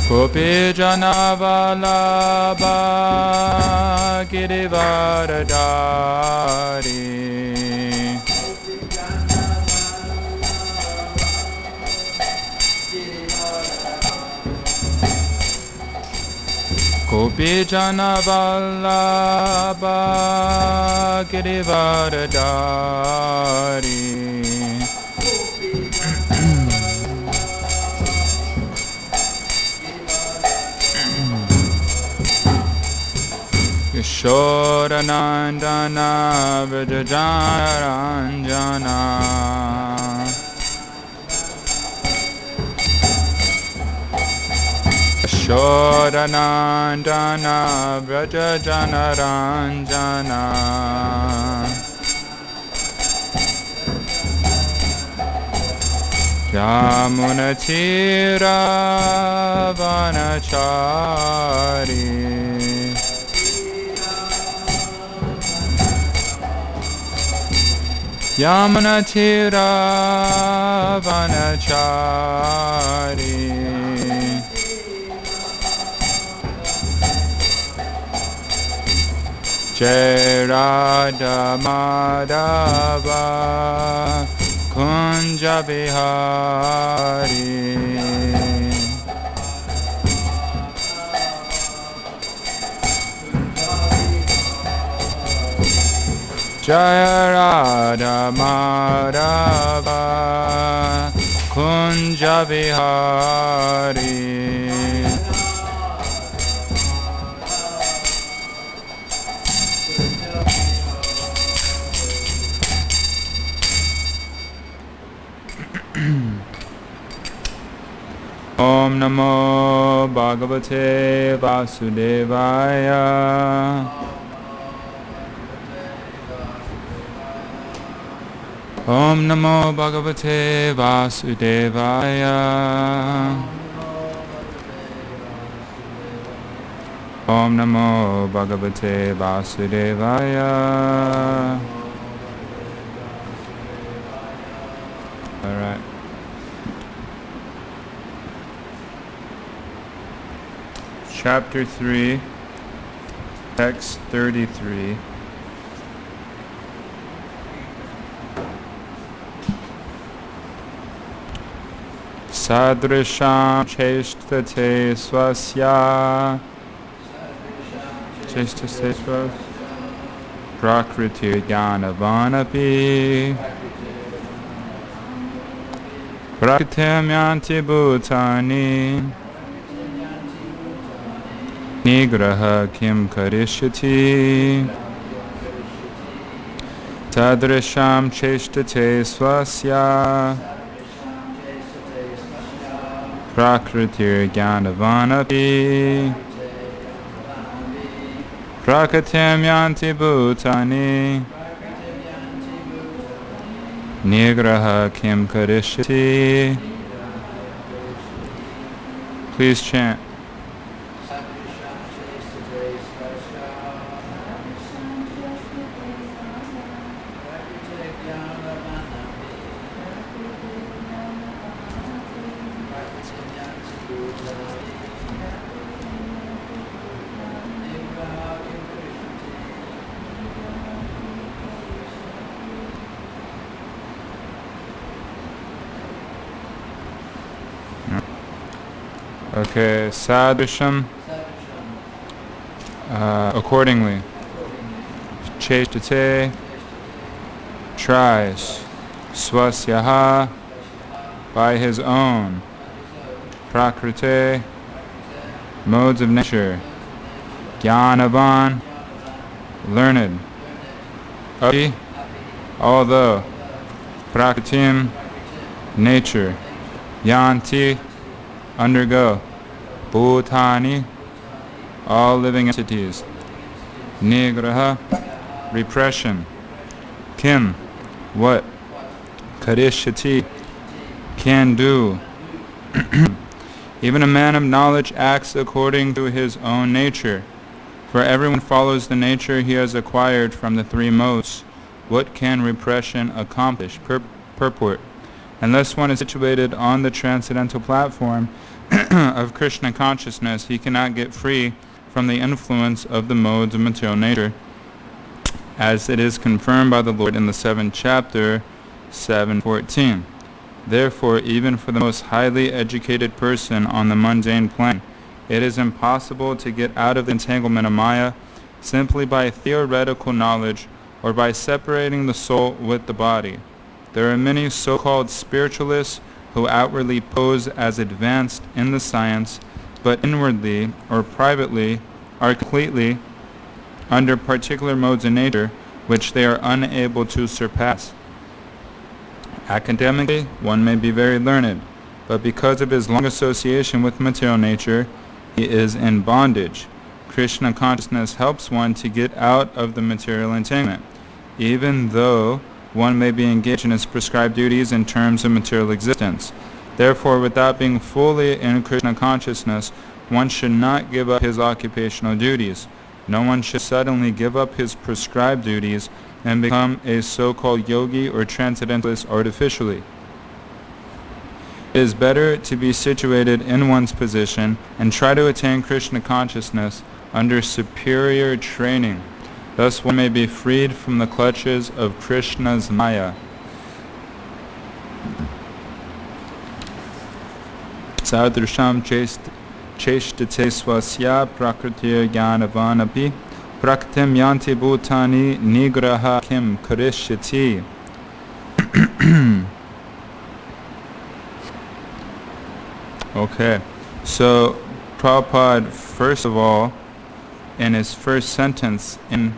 Kopi Janavalabha Girivaradari Kopi Janavalabha Girivaradari Yashodanandana Vrajajaranjana Yashodanandana Vrajajanaranjana Yamunatira Vanachari Yamunatira Vanachari Jai Radha Madhava Kunja Bihari Jaya Radha Madhava Kunja Vihari Om Namo Bhagavate Vasudevaya Om Namo Bhagavate Vasudevaya Om Namo Bhagavate Vasudevaya All right. Chapter 3, text 33. Sadrisham cheshtate swasya cheshtate swasya prakriti gyanavanapi prakritim yanti bhutani Nigraha kim karishyati Tadrisham cheshtate swasya Prakritir Gyanavanapi Prakritim yanti bhutani Nigraha kim karishyati. Please chant. Okay, sadrisham, accordingly. Cheshtate, tries. Swasyaha, by his own. Prakrite, modes of nature. Jnanavan, learned. Api, although. Prakritim, nature. Yanti, undergo. Bhutani, all living entities. Nigraha, repression. Kim, what? Karishyati, can do. Even a man of knowledge acts according to his own nature, for everyone follows the nature he has acquired from the three modes. What can repression accomplish? Purport. Unless one is situated on the transcendental platform of Krishna consciousness, he cannot get free from the influence of the modes of material nature, as it is confirmed by the Lord in the 7th chapter, 7:14. Therefore, even for the most highly educated person on the mundane plane, it is impossible to get out of the entanglement of Maya simply by theoretical knowledge or by separating the soul with the body. There are many so-called spiritualists who outwardly pose as advanced in the science, but inwardly or privately are completely under particular modes of nature which they are unable to surpass. Academically, one may be very learned, but because of his long association with material nature, he is in bondage. Krishna consciousness helps one to get out of the material entanglement, even though one may be engaged in his prescribed duties in terms of material existence. Therefore, without being fully in Krishna consciousness, one should not give up his occupational duties. No one should suddenly give up his prescribed duties and become a so-called yogi or transcendentalist artificially. It is better to be situated in one's position and try to attain Krishna consciousness under superior training. Thus one may be freed from the clutches of Krishna's Maya. Sadrisham cheshtate swasya prakritir gyanavan api prakritim yanti bhutani nigraha kim karishyati. Okay, so Prabhupada, first of all, in his first sentence in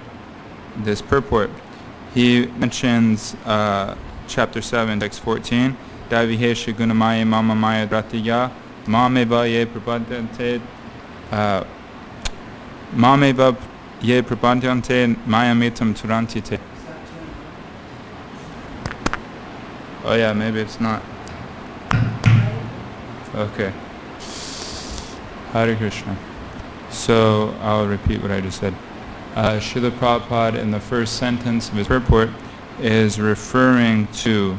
this purport, he mentions chapter 7, text 14, Davihesha gunamaya mama maya dratiya mameva ye prabhadyante mameva ye prabhadyante mayamitam turantite. Oh yeah, maybe it's not. Okay. Hare Krishna. So I'll repeat what I just said. Srila Prabhupada in the first sentence of his purport is referring to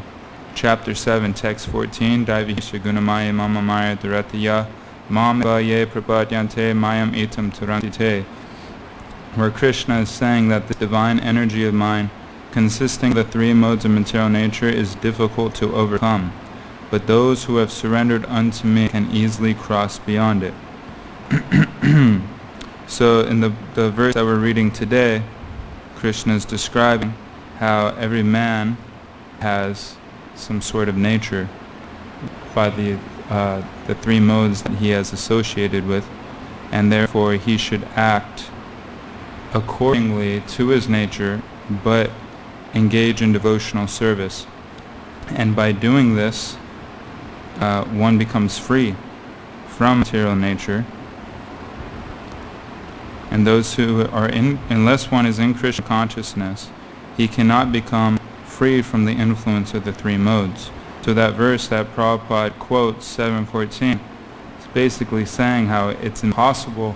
chapter 7, text 14, Daivisha gunamaya mama maya duratiya mameva ye prabhadyante mayam etam turantite, where Krishna is saying that the divine energy of mind, consisting of the three modes of material nature, is difficult to overcome, but those who have surrendered unto me can easily cross beyond it. So in the verse that we're reading today, Krishna is describing how every man has some sort of nature by the three modes that he has associated with, and therefore he should act accordingly to his nature, but engage in devotional service. And by doing this, one becomes free from material nature. And those who are unless one is in Krishna consciousness, he cannot become free from the influence of the three modes. So that verse that Prabhupada quotes, 7:14, is basically saying how it's impossible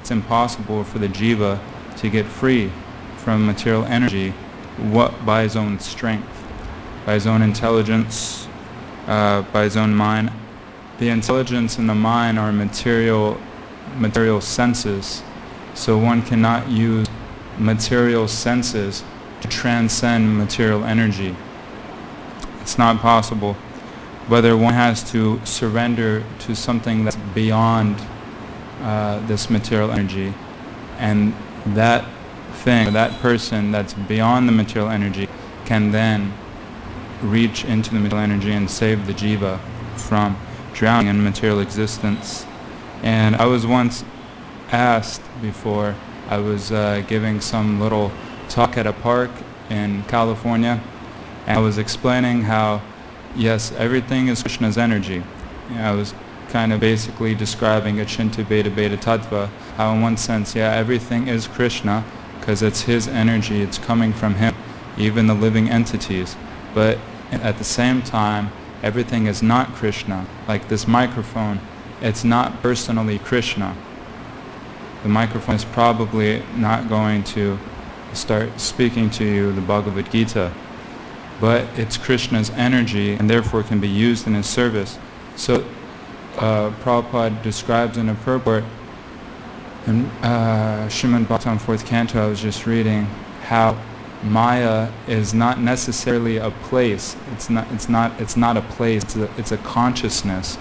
for the jiva to get free from material energy by his own strength, by his own intelligence, by his own mind. The intelligence and the mind are material senses. So one cannot use material senses to transcend material energy. It's not possible. Whether one has to surrender to something that's beyond this material energy, and that thing, that person that's beyond the material energy can then reach into the material energy and save the jiva from drowning in material existence. And I was once asked before, I was giving some little talk at a park in California, and I was explaining how, yes, everything is Krishna's energy. I was kind of basically describing Achinta Beta Beta Tattva, how in one sense, yeah, everything is Krishna, because it's his energy, it's coming from him, even the living entities. But at the same time, everything is not Krishna. Like this microphone, it's not personally Krishna. The microphone is probably not going to start speaking to you the Bhagavad Gita. but it's Krishna's energy and therefore can be used in his service. So Prabhupada describes in a purport in Srimad Bhagavatam 4th Canto, I was just reading, how Maya is not necessarily a place. It's not a place. It's a consciousness.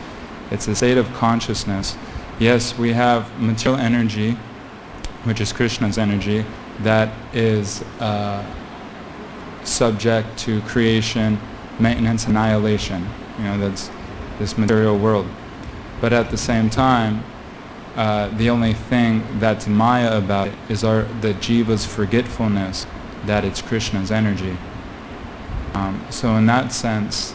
It's a state of consciousness. Yes, we have material energy, which is Krishna's energy, that is subject to creation, maintenance, annihilation. That's this material world. But at the same time, the only thing that's Maya about it is the jiva's forgetfulness that it's Krishna's energy. So in that sense,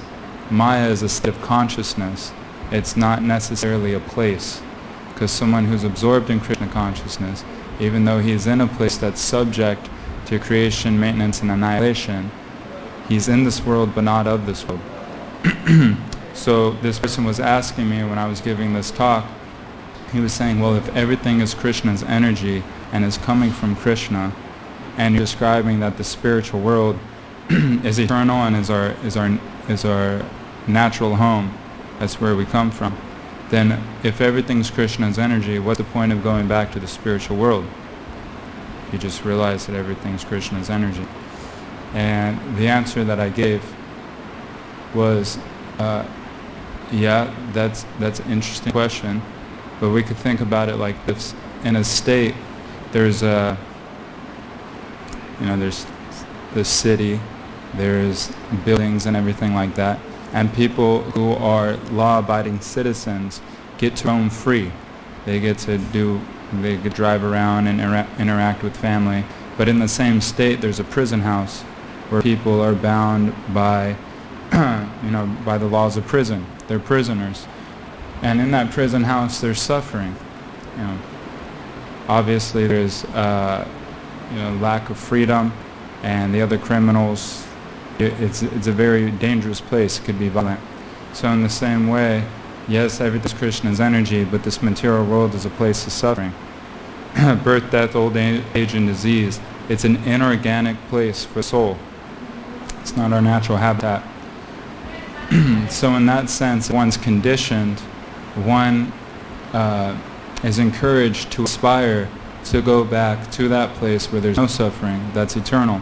Maya is a state of consciousness. It's not necessarily a place, because someone who's absorbed in Krishna consciousness, even though he's in a place that's subject to creation, maintenance, and annihilation, he's in this world but not of this world. So this person was asking me when I was giving this talk, he was saying, well, if everything is Krishna's energy and is coming from Krishna, and you're describing that the spiritual world is eternal and is our natural home, that's where we come from, then if everything's Krishna's energy, what's the point of going back to the spiritual world? You just realize that everything's Krishna's energy. And the answer that I gave was, yeah, that's an interesting question, but we could think about it like this. In a state, there's the city, there's buildings and everything like that, and people who are law-abiding citizens get to roam free. They get to drive around and interact with family. But in the same state, there's a prison house where people are bound by, by the laws of prison. They're prisoners, and in that prison house, there's suffering. Obviously, there's lack of freedom, and the other criminals. It's a very dangerous place. It could be violent. So in the same way, yes, everything's Krishna's energy, but this material world is a place of suffering. Birth, death, old age, and disease. It's an inorganic place for soul. It's not our natural habitat. So in that sense, one's conditioned, one is encouraged to aspire to go back to that place where there's no suffering, that's eternal.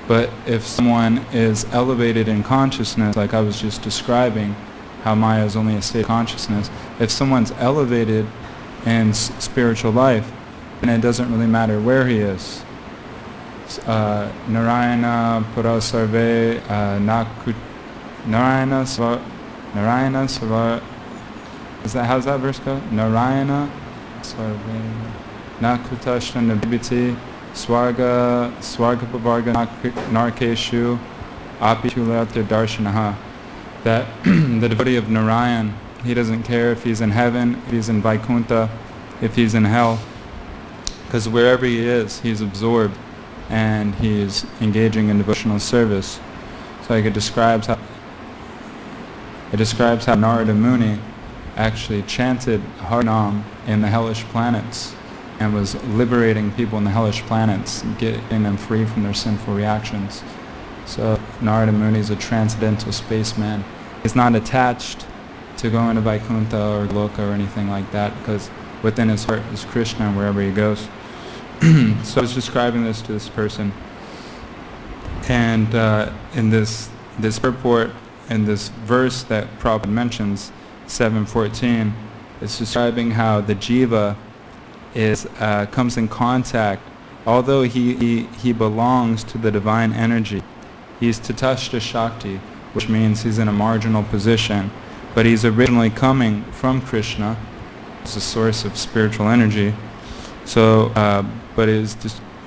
But if someone is elevated in consciousness, like I was just describing, how Maya is only a state of consciousness, if someone's elevated in spiritual life, then it doesn't really matter where he is. Narayana Purasarve Narayana Svar. How's that verse go? Narayana Sarve Nakutashna Nabhiti Swarga Pavarga Narkeshu Apitulayatra Darshanaha. That the devotee of Narayan, he doesn't care if he's in heaven, if he's in Vaikuntha, if he's in hell, because wherever he is, he's absorbed and he's engaging in devotional service. So it describes how Narada Muni actually chanted Harinam in the hellish planets and was liberating people in the hellish planets, getting them free from their sinful reactions. So Narada Muni is a transcendental spaceman. He's not attached to going to Vaikuntha or Loka or anything like that, because within his heart is Krishna wherever he goes. So I was describing this to this person, and in this purport, in this verse that Prabhupada mentions, 7:14, it's describing how the jiva comes in contact, although he belongs to the divine energy. He's Tatashta Shakti, which means he's in a marginal position, but he's originally coming from Krishna, as a source of spiritual energy. So, but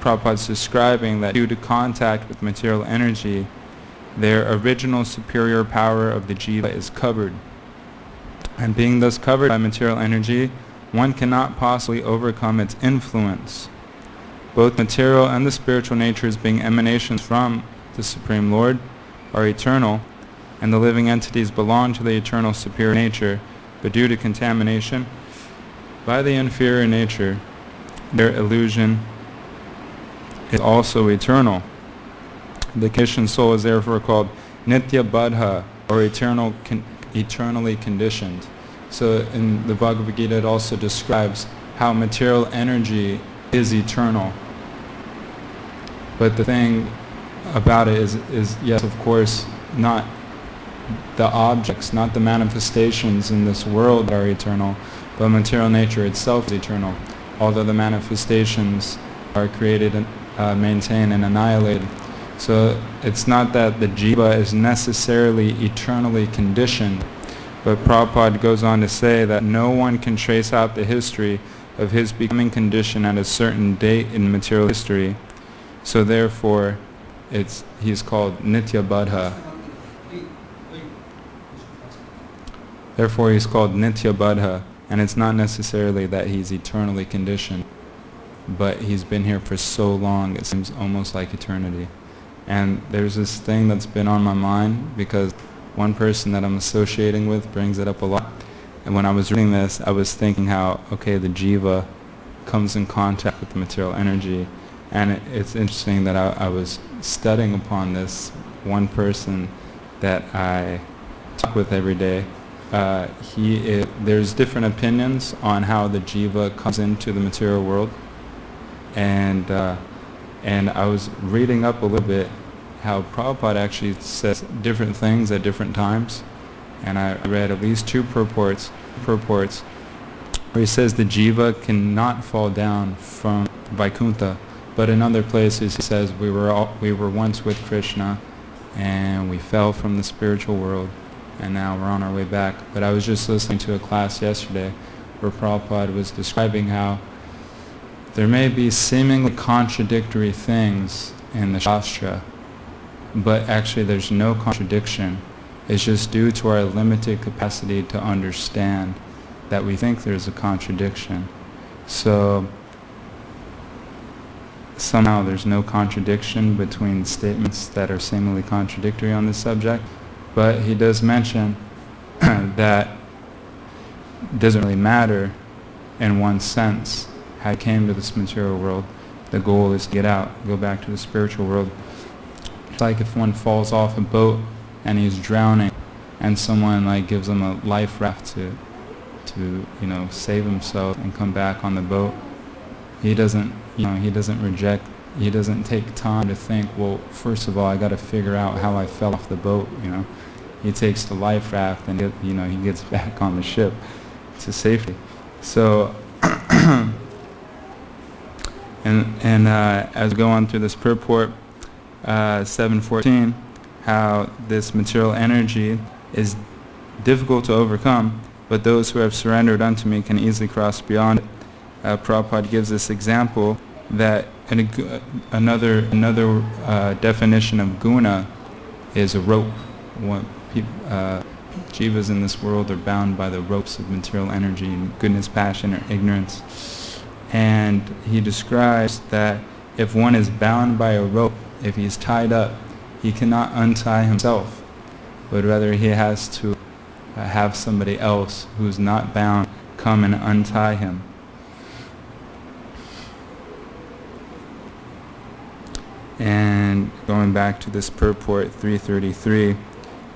Prabhupada's describing that due to contact with material energy, their original superior power of the jiva is covered. And being thus covered by material energy, one cannot possibly overcome its influence. Both material and the spiritual natures, being emanations from the Supreme Lord, are eternal, and the living entities belong to the eternal superior nature, but due to contamination by the inferior nature, their illusion is also eternal. The conditioned soul is therefore called Nitya Baddha, or eternally conditioned. So in the Bhagavad Gita it also describes how material energy is eternal. But the thing about it is yes, of course, not the objects, not the manifestations in this world are eternal, but material nature itself is eternal. Although the manifestations are created, maintained, and annihilated. So it's not that the jiva is necessarily eternally conditioned, but Prabhupada goes on to say that no one can trace out the history of his becoming conditioned at a certain date in material history. So therefore, he's called Nitya Baddha. Therefore he's called Nitya Baddha, and it's not necessarily that he's eternally conditioned, but he's been here for so long it seems almost like eternity. And there's this thing that's been on my mind because one person that I'm associating with brings it up a lot. And when I was reading this, I was thinking how, okay, the jiva comes in contact with the material energy. And it's interesting that I was studying upon this one person that I talk with every day. There's different opinions on how the jiva comes into the material world. And I was reading up a little bit how Prabhupada actually says different things at different times. And I read at least two purports where he says the jiva cannot fall down from Vaikuntha, but in other places he says we were once with Krishna and we fell from the spiritual world and now we're on our way back. But I was just listening to a class yesterday where Prabhupada was describing how there may be seemingly contradictory things in the Shastra, but actually there's no contradiction. It's just due to our limited capacity to understand that we think there's a contradiction. So somehow there's no contradiction between statements that are seemingly contradictory on this subject, but he does mention that it doesn't really matter in one sense how he came to this material world. The goal is to get out, go back to the spiritual world. It's like if one falls off a boat and he's drowning and someone gives him a life raft to save himself and come back on the boat. He doesn't take time to think, well, first of all I got to figure out how I fell off the boat, He takes the life raft and he gets back on the ship to safety. So and as we go on through this purport 714, how this material energy is difficult to overcome, but those who have surrendered unto me can easily cross beyond it. Prabhupada gives this example that another definition of guna is a rope. Jivas in this world are bound by the ropes of material energy, goodness, passion, or ignorance. And he describes that if one is bound by a rope, if he's tied up, he cannot untie himself, but rather he has to have somebody else who's not bound come and untie him. And going back to this purport 333,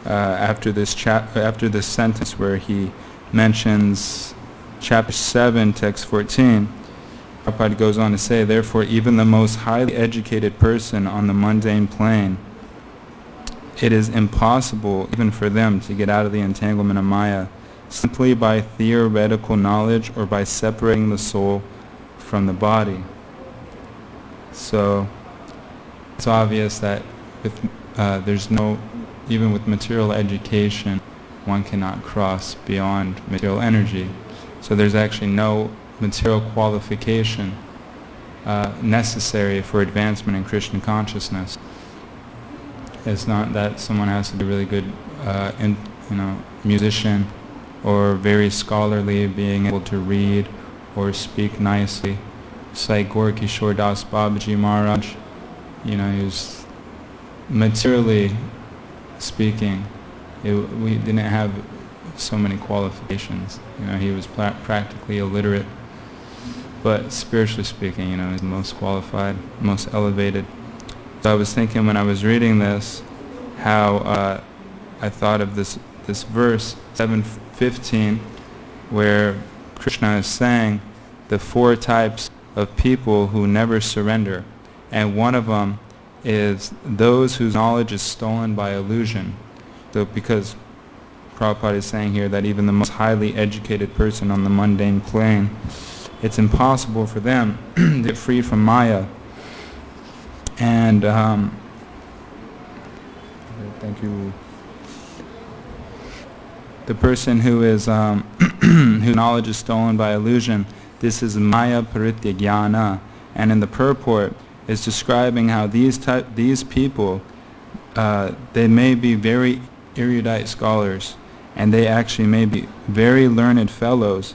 after this sentence where he mentions chapter 7, text 14, Prabhupada goes on to say, therefore even the most highly educated person on the mundane plane, it is impossible even for them to get out of the entanglement of Maya simply by theoretical knowledge or by separating the soul from the body. So it's obvious that even with material education, one cannot cross beyond material energy. So there's actually no material qualification necessary for advancement in Krishna consciousness. It's not that someone has to be really good musician or very scholarly, being able to read or speak nicely. It's like Gaur Kishore Das Babaji Maharaj, he was materially speaking, we didn't have so many qualifications. He was practically illiterate, but spiritually speaking, he's the most qualified, most elevated. So I was thinking when I was reading this, how I thought of this verse 7:15, where Krishna is saying the four types of people who never surrender, and one of them is those whose knowledge is stolen by illusion. So because Prabhupada is saying here that even the most highly educated person on the mundane plane, it's impossible for them to get free from Maya. And thank you. The person who is whose knowledge is stolen by illusion, this is Maya Paritya Jnana, and in the purport is describing how these people, they may be very erudite scholars, and they actually may be very learned fellows,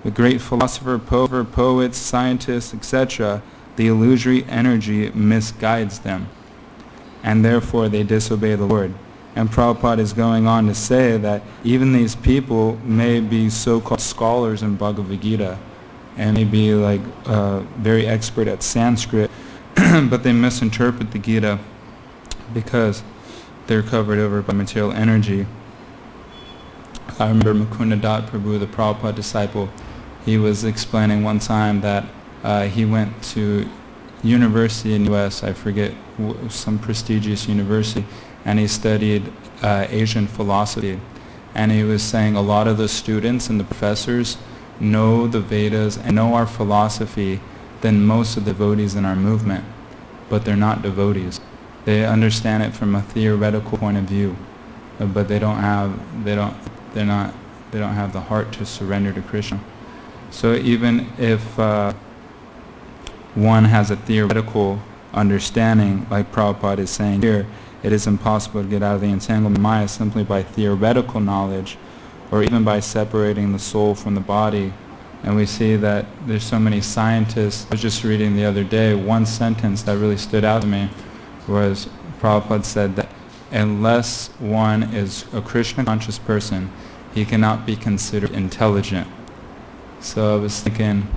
the great philosopher, poets, scientists, etc. The illusory energy misguides them, and therefore they disobey the Lord. And Prabhupada is going on to say that even these people may be so-called scholars in Bhagavad Gita, and may be like very expert at Sanskrit, but they misinterpret the Gita because they're covered over by material energy. I remember Mukunda Dat Prabhu, the Prabhupada disciple, he was explaining one time that he went to university in the US, I forget, some prestigious university, and he studied Asian philosophy. And he was saying a lot of the students and the professors know the Vedas and know our philosophy than most of the devotees in our movement, but they're not devotees. They understand it from a theoretical point of view, but they don't have the heart to surrender to Krishna. So even if one has a theoretical understanding, like Prabhupada is saying here, it is impossible to get out of the entanglement of Maya simply by theoretical knowledge, or even by separating the soul from the body. And we see that there's so many scientists. I was just reading the other day, one sentence that really stood out to me was Prabhupada said that unless one is a Krishna conscious person, he cannot be considered intelligent. So I was thinking,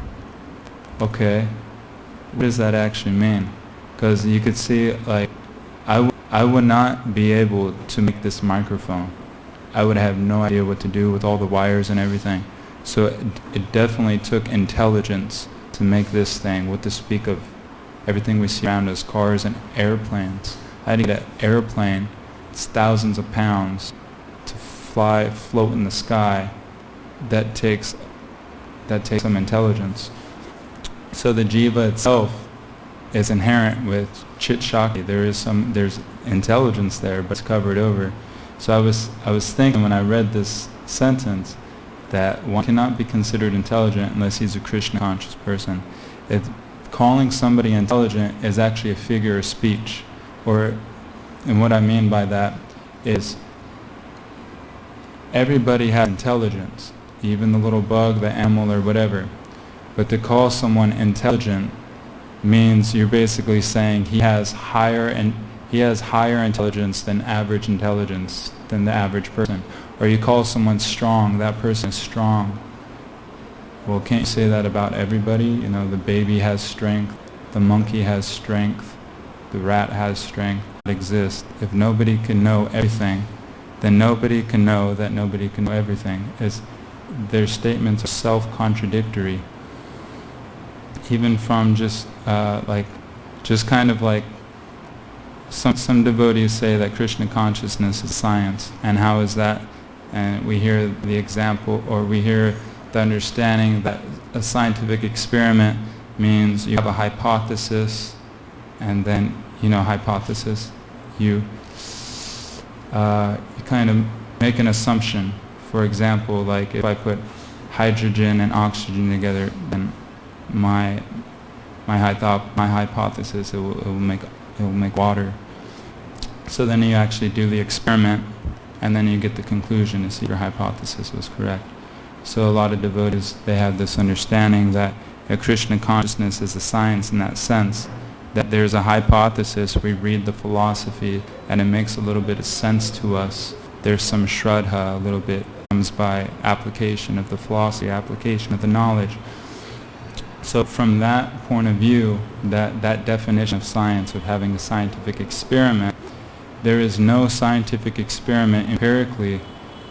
okay, what does that actually mean? Because you could see, like, I would not be able to make this microphone. I would have no idea what to do with all the wires and everything. So it definitely took intelligence to make this thing, what to speak of everything we see around us, cars and airplanes. I had to get an airplane, it's thousands of pounds, to float in the sky. That takes some intelligence. So the jiva itself is inherent with chit shakti. There's intelligence there, but it's covered over. So I was thinking when I read this sentence that one cannot be considered intelligent unless he's a Krishna conscious person. Calling somebody intelligent is actually a figure of speech, and what I mean by that is everybody has intelligence, even the little bug, the animal, or whatever. But to call someone intelligent means you're basically saying he has higher intelligence than average intelligence, than the average person. Or you call someone strong, that person is strong. Well, can't you say that about everybody? You know, the baby has strength, the monkey has strength, the rat has strength. That exists. If nobody can know everything, then nobody can know that nobody can know everything. Their statements are self-contradictory. Even from just kind of like some devotees say that Krishna consciousness is science, and how is that? And we hear the example, or we hear the understanding that a scientific experiment means you have a hypothesis, and then, hypothesis, you kind of make an assumption. For example, like if I put hydrogen and oxygen together, then my hypothesis, it will make water. So then you actually do the experiment, and then you get the conclusion to see your hypothesis was correct. So a lot of devotees, they have this understanding that a Krishna consciousness is a science in that sense, that there's a hypothesis, we read the philosophy, and it makes a little bit of sense to us. There's some shraddha, a little bit comes by application of the philosophy, application of the knowledge. So from that point of view, that definition of science, of having a scientific experiment, there is no scientific experiment empirically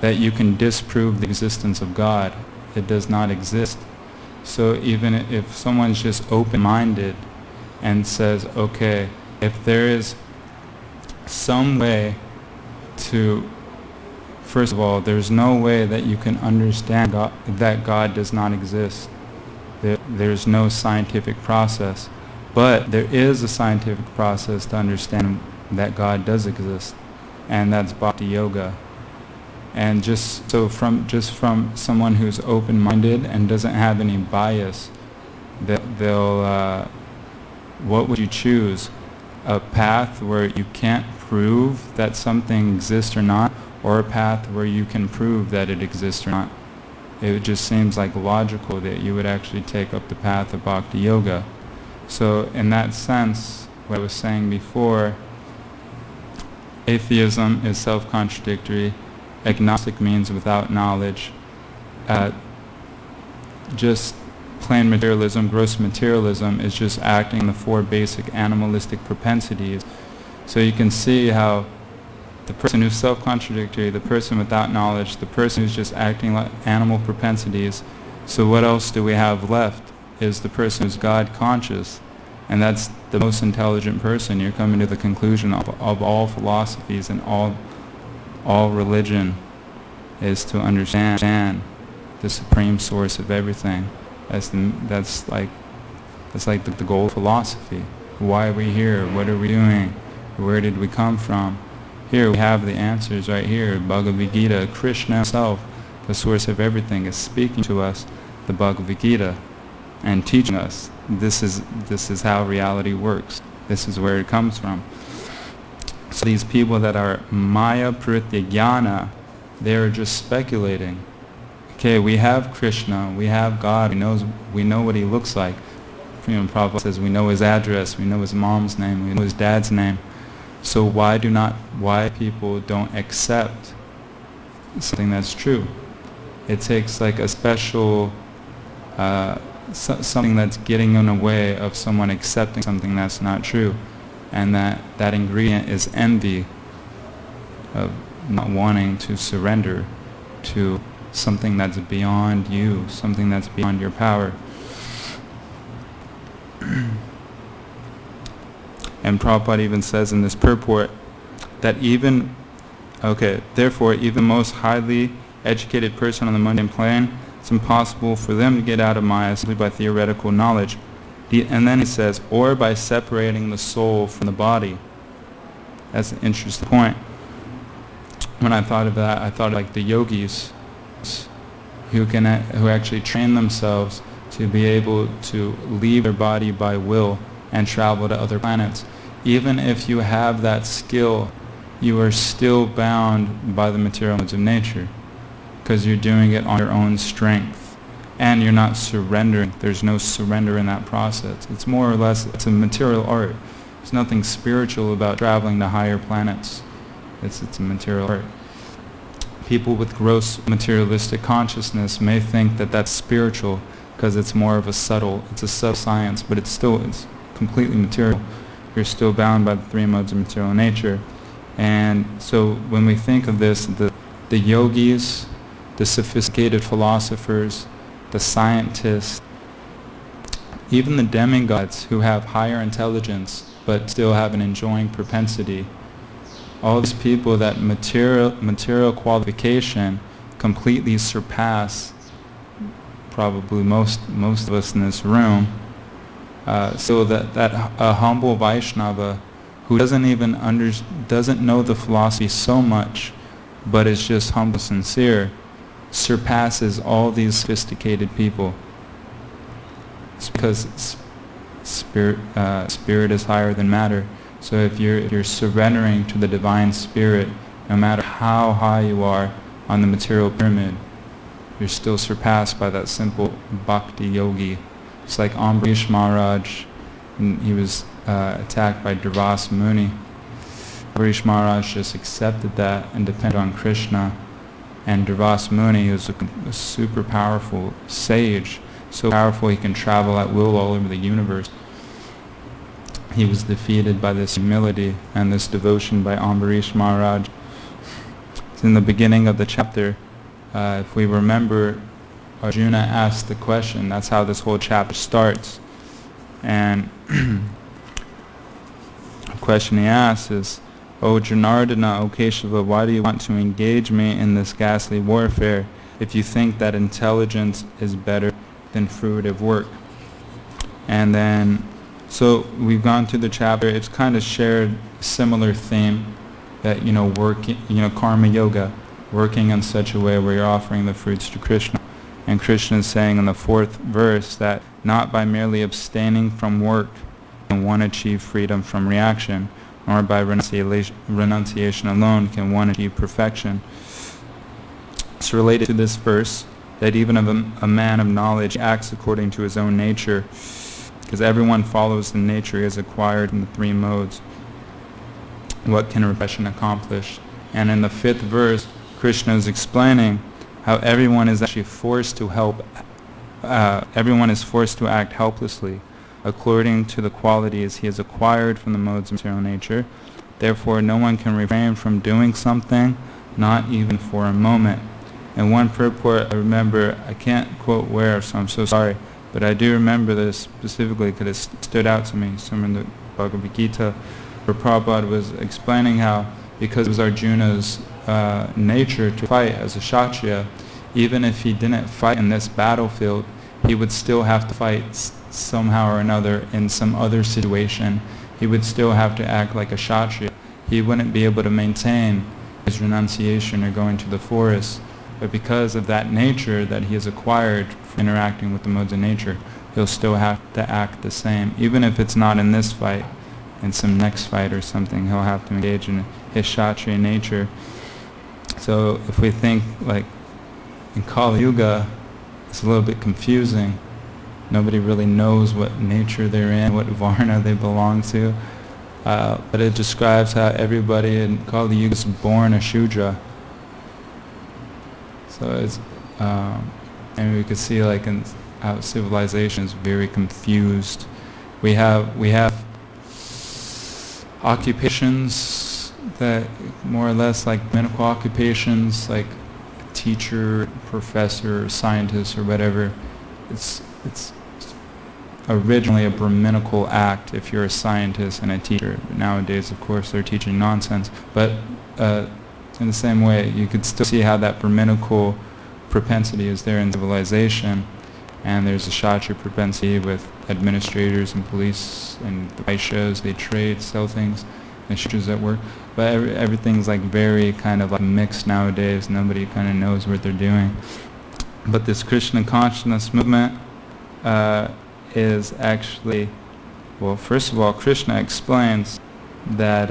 that you can disprove the existence of God. It does not exist. So even if someone's just open-minded and says, okay, if there is some way to, first of all, there's no way that you can understand God, that God does not exist. There's no scientific process. But there is a scientific process to understand that God does exist, and that's Bhakti Yoga. And just from someone who's open-minded and doesn't have any bias, what would you choose? A path where you can't prove that something exists or not, or a path where you can prove that it exists or not? It just seems like logical that you would actually take up the path of Bhakti Yoga. So in that sense, what I was saying before, atheism is self-contradictory. Agnostic means without knowledge. Just plain materialism, gross materialism, is just acting on the four basic animalistic propensities. So you can see how the person who's self-contradictory, the person without knowledge, the person who's just acting like animal propensities. So what else do we have left? Is the person who's God conscious. And that's the most intelligent person. You're coming to the conclusion of all philosophies and all religion is to understand the supreme source of everything. That's like the goal of philosophy. Why are we here? What are we doing? Where did we come from? Here we have the answers right here. Bhagavad Gita, Krishna himself, the source of everything, is speaking to us, the Bhagavad Gita, and teaching us this is how reality works. This is where it comes from. So these people that are Maya Prityagyana, they are just speculating. Okay, we have Krishna, we have God, we know what he looks like. Prabhupada says we know his address, we know his mom's name, we know his dad's name. So why people don't accept something that's true? It takes like a special, something that's getting in the way of someone accepting something that's not true. And that ingredient is envy, of not wanting to surrender to something that's beyond you, something that's beyond your power. And Prabhupada even says in this purport that therefore even the most highly educated person on the mundane plane, it's impossible for them to get out of Maya simply by theoretical knowledge. And then he says, or by separating the soul from the body. That's an interesting point. When I thought of that, I thought of like the yogis who actually train themselves to be able to leave their body by will and travel to other planets. Even if you have that skill, you are still bound by the material modes of nature, because you're doing it on your own strength, and you're not surrendering. There's no surrender in that process. It's more or less, it's a material art. There's nothing spiritual about traveling to higher planets. It's a material art. People with gross materialistic consciousness may think that that's spiritual because it's more of a subtle science, but it's completely material. You're still bound by the three modes of material nature. And so when we think of this, the yogis, the sophisticated philosophers, the scientists, even the demigods who have higher intelligence but still have an enjoying propensity, all these people that material qualification completely surpass probably most of us in this room. So that a humble Vaishnava who doesn't know the philosophy so much, but is just humble, sincere, surpasses all these sophisticated people. It's because spirit is higher than matter. So if you're surrendering to the divine spirit, no matter how high you are on the material pyramid, you're still surpassed by that simple bhakti yogi. It's like Ambarish Maharaj, he was attacked by Durvasa Muni. Ambarish Maharaj just accepted that and depended on Krishna. And Durvasa Muni, who was a super powerful sage, so powerful he can travel at will all over the universe. He was defeated by this humility and this devotion by Ambarish Maharaj. It's in the beginning of the chapter. If we remember, Arjuna asked the question. That's how this whole chapter starts. And the question he asks is, "O Janardana, O Keshava, why do you want to engage me in this ghastly warfare if you think that intelligence is better than fruitive work?" And then, so we've gone through the chapter. It's kind of shared a similar theme that, karma yoga, working in such a way where you're offering the fruits to Krishna. And Krishna is saying in the 4th verse that not by merely abstaining from work can one achieve freedom from reaction, nor by renunciation alone can one achieve perfection. It's related to this verse that even if a man of knowledge acts according to his own nature, because everyone follows the nature he has acquired in the 3 modes, what can repression accomplish? And in the 5th verse, Krishna is explaining how everyone is actually forced to everyone is forced to act helplessly according to the qualities he has acquired from the modes of material nature. Therefore, no one can refrain from doing something, not even for a moment. And one purport, I remember, I can't quote where, so I'm so sorry, but I do remember this specifically because it stood out to me. Somewhere in the Bhagavad Gita, where Prabhupada was explaining how, because it was Arjuna's nature to fight as a Kshatriya, even if he didn't fight in this battlefield, he would still have to fight somehow or another in some other situation. He would still have to act like a Kshatriya. He wouldn't be able to maintain his renunciation or going to the forest. But because of that nature that he has acquired from interacting with the modes of nature, he'll still have to act the same. Even if it's not in this fight, in some next fight or something, he'll have to engage in his Kshatriya nature. So if we think like in Kali Yuga, it's a little bit confusing. Nobody really knows what nature they're in, what Varna they belong to. But it describes how everybody in Kali Yuga is born a Shudra. So it's, and we could see like in how civilization is very confused. We have occupations that more or less like medical occupations, like teacher, professor, scientist, or whatever. It's originally a Brahminical act if you're a scientist and a teacher. Nowadays, of course, they're teaching nonsense. But in the same way, you could still see how that Brahminical propensity is there in civilization, and there's a Kshatriya propensity with administrators and police and the Vaishyas. They trade, sell things, and Shudras at work. But everything's like very kind of like mixed nowadays. Nobody kind of knows what they're doing. But this Krishna consciousness movement is actually, well, first of all, Krishna explains that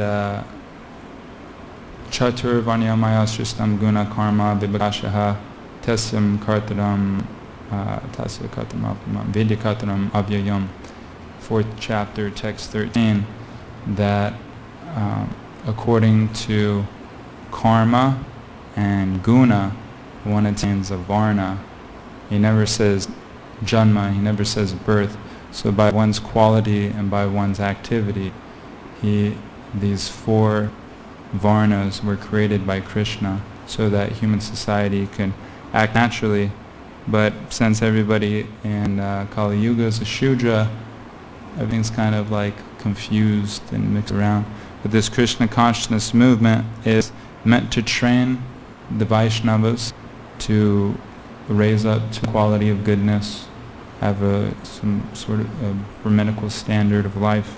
Chatur Vanyamaya Sristam Guna Karma Vibhakashaha Tasyam Kartaram Tasya Kartaram Vidya Kartaram Avyayam, 4th chapter, text 13, that according to karma and guna, one attains a varna. He never says janma, he never says birth. So by one's quality and by one's activity, these 4 varnas were created by Krishna so that human society can act naturally. But since everybody in Kali Yuga is a Shudra, everything's kind of like confused and mixed around. But this Krishna consciousness movement is meant to train the Vaishnavas to raise up to the quality of goodness, have some sort of a Brahminical standard of life.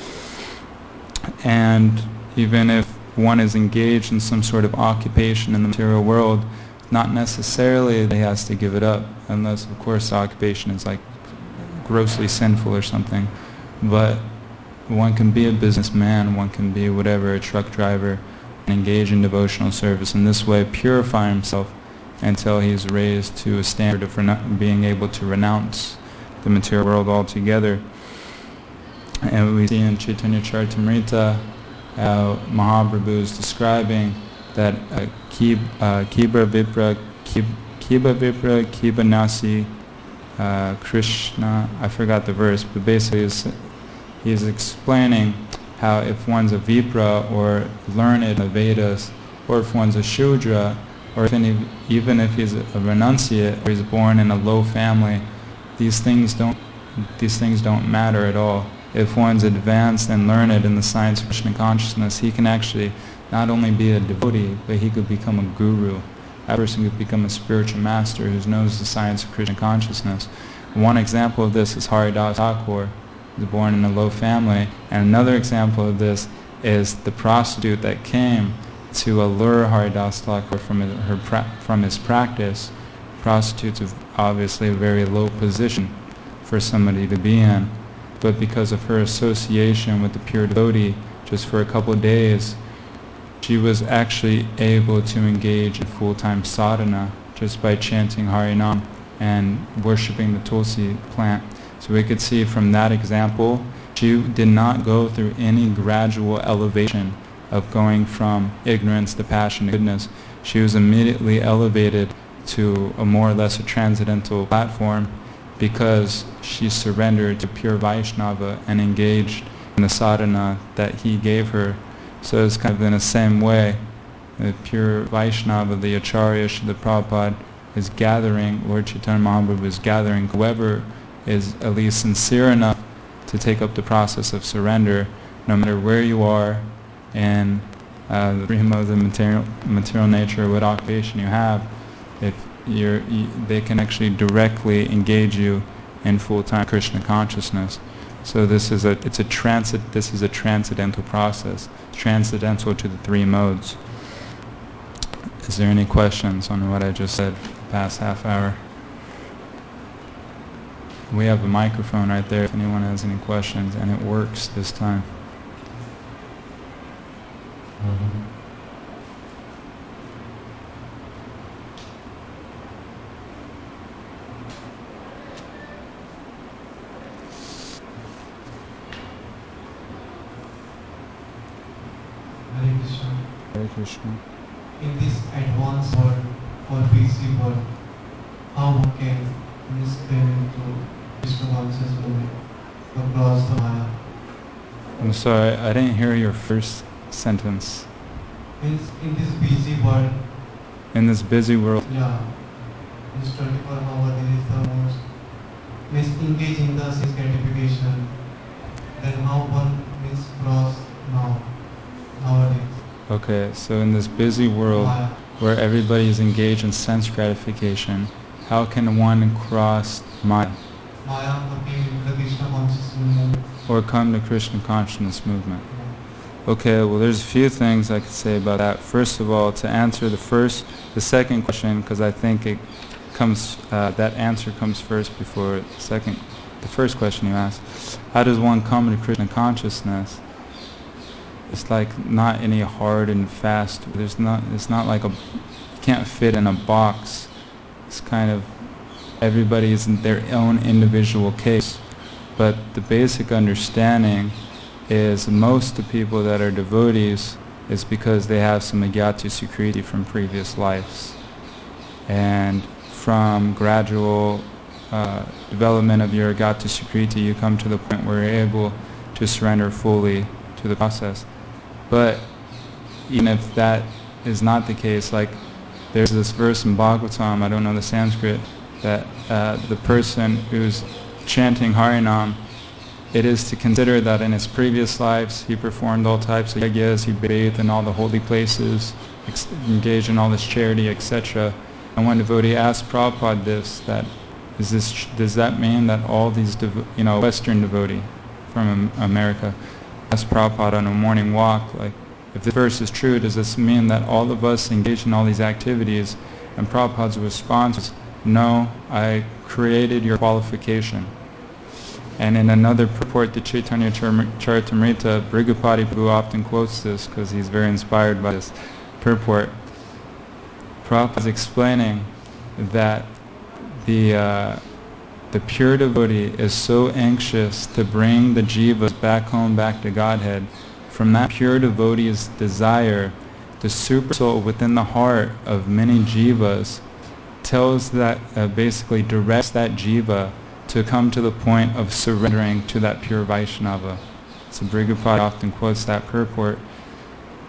And even if one is engaged in some sort of occupation in the material world, not necessarily that he has to give it up, unless of course the occupation is like grossly sinful or something. But one can be a businessman, one can be whatever, a truck driver, and engage in devotional service, and this way purify himself until he's raised to a standard of being able to renounce the material world altogether. And we see in Chaitanya Charitamrita how Mahaprabhu is describing that Kiba Vipra Kiba Nasi Krishna, I forgot the verse, but basically he's explaining how if one's a Vipra or learned in the Vedas, or if one's a Shudra, or even if he's a renunciate or he's born in a low family, these things don't matter at all. If one's advanced and learned in the science of Krishna consciousness, he can actually not only be a devotee, but he could become a guru. That person could become a spiritual master who knows the science of Krishna consciousness. One example of this is Haridas Thakur, who was born in a low family, and another example of this is the prostitute that came to allure Haridas Thakur from his practice. Prostitutes are obviously a very low position for somebody to be in, but because of her association with the pure devotee, just for a couple of days, she was actually able to engage in full-time sadhana just by chanting Harinam and worshipping the Tulsi plant. So we could see from that example, she did not go through any gradual elevation of going from ignorance to passion to goodness. She was immediately elevated to a more or less a transcendental platform because she surrendered to pure Vaishnava and engaged in the sadhana that he gave her. So it's kind of in the same way, the pure Vaishnava, the Acharya, Srila Prabhupada is gathering, Lord Chaitanya Mahaprabhu is gathering whoever is at least sincere enough to take up the process of surrender, no matter where you are in the three modes of material nature, what occupation you have. If they can actually directly engage you in full-time Krishna consciousness. So this is a transcendental process, transcendental to the three modes. Is there any questions on what I just said for the past half hour? We have a microphone right there if anyone has any questions, and it works this time. Hare Krishna. In this advanced world or busy world, how one can step into Krishna conscious movement across the Maya? I'm sorry, I didn't hear your first sentence. In this busy world. In this busy world. Yeah. This 24 hours there is the most engage in the sense gratification. Then how one is cross nowadays. Okay, so in this busy world where everybody is engaged in sense gratification, how can one cross Maya? Maya came to the Krishna consciousness movement. Or come to Krishna consciousness movement. Okay, well there's a few things I could say about that. First of all, to answer the second question, because I think it comes, that answer comes first before the first question you asked. How does one come to Krishna consciousness? It's like not any hard and fast. It's not like you can't fit in a box. It's kind of everybody's in their own individual case. But the basic understanding is most of the people that are devotees is because they have some agyata sukriti from previous lives. And from gradual development of your agyata sukriti, you come to the point where you're able to surrender fully to the process. But even if that is not the case, like there's this verse in Bhagavatam, I don't know the Sanskrit, that the person who's chanting Harinam, it is to consider that in his previous lives he performed all types of yagyas, he bathed in all the holy places, engaged in all this charity, etc. And one devotee asked Prabhupada this, does that mean that all these Western devotee from America asked Prabhupada on a morning walk, like, if this verse is true, does this mean that all of us engage in all these activities? And Prabhupada's response was, no, I created your qualification. And in another purport to Chaitanya Charitamrita, Brigapati Prabhu often quotes this because he's very inspired by this purport. Prabhupada is explaining that the pure devotee is so anxious to bring the jivas back home, back to Godhead. From that pure devotee's desire, the super soul within the heart of many jivas tells that, basically directs that jiva to come to the point of surrendering to that pure Vaishnava. So Brigupada often quotes that purport.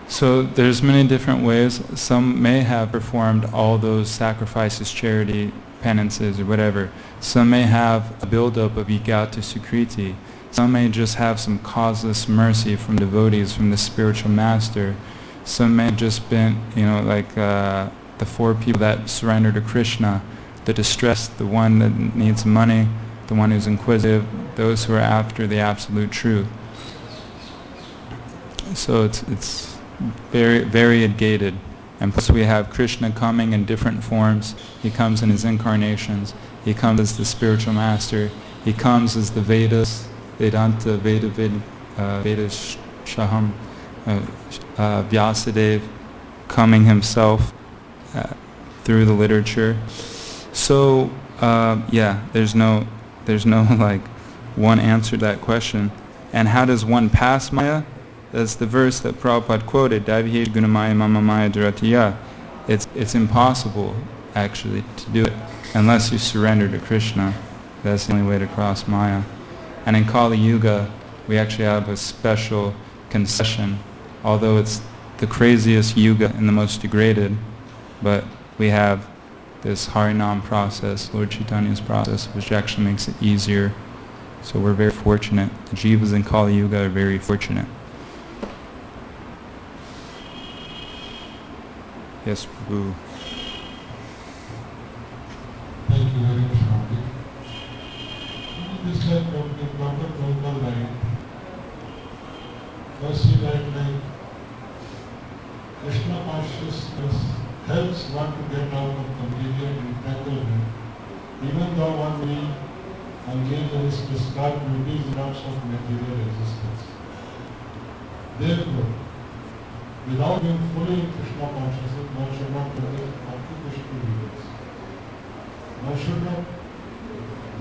So there's many different ways. Some may have performed all those sacrifices, charity, penances, or whatever. Some may have a buildup of Yigata Sukriti. Some may just have some causeless mercy from devotees, from the spiritual master. Some may have just been, like the four people that surrender to Krishna, the distressed, the one that needs money, the one who's inquisitive, those who are after the absolute truth. So it's very variegated. And plus we have Krishna coming in different forms. He comes in his incarnations. He comes as the spiritual master. He comes as the Vedas, Vedanta, Veda Shaham, Vyasadeva, coming himself through the literature. So there's no like one answer to that question. And how does one pass Maya? That's the verse that Prabhupada quoted, Davihe Gunamaya Mama Maya Duratiya. It's impossible actually to do it unless you surrender to Krishna. That's the only way to cross Maya. And in Kali Yuga, we actually have a special concession, although it's the craziest yuga and the most degraded, but we have this Harinam process, Lord Chaitanya's process, which actually makes it easier. So we're very fortunate. The jivas in Kali Yuga are very fortunate. Yes, Prabhu. Thank you very much, Swami. This like the proper protocol line. First you write like Krishna consciousness helps one to get out of completely entanglement, even though one will engage in his prescribed duties in terms of material existence. Therefore, without being fully in Krishna consciousness, one should not commit occupational duties.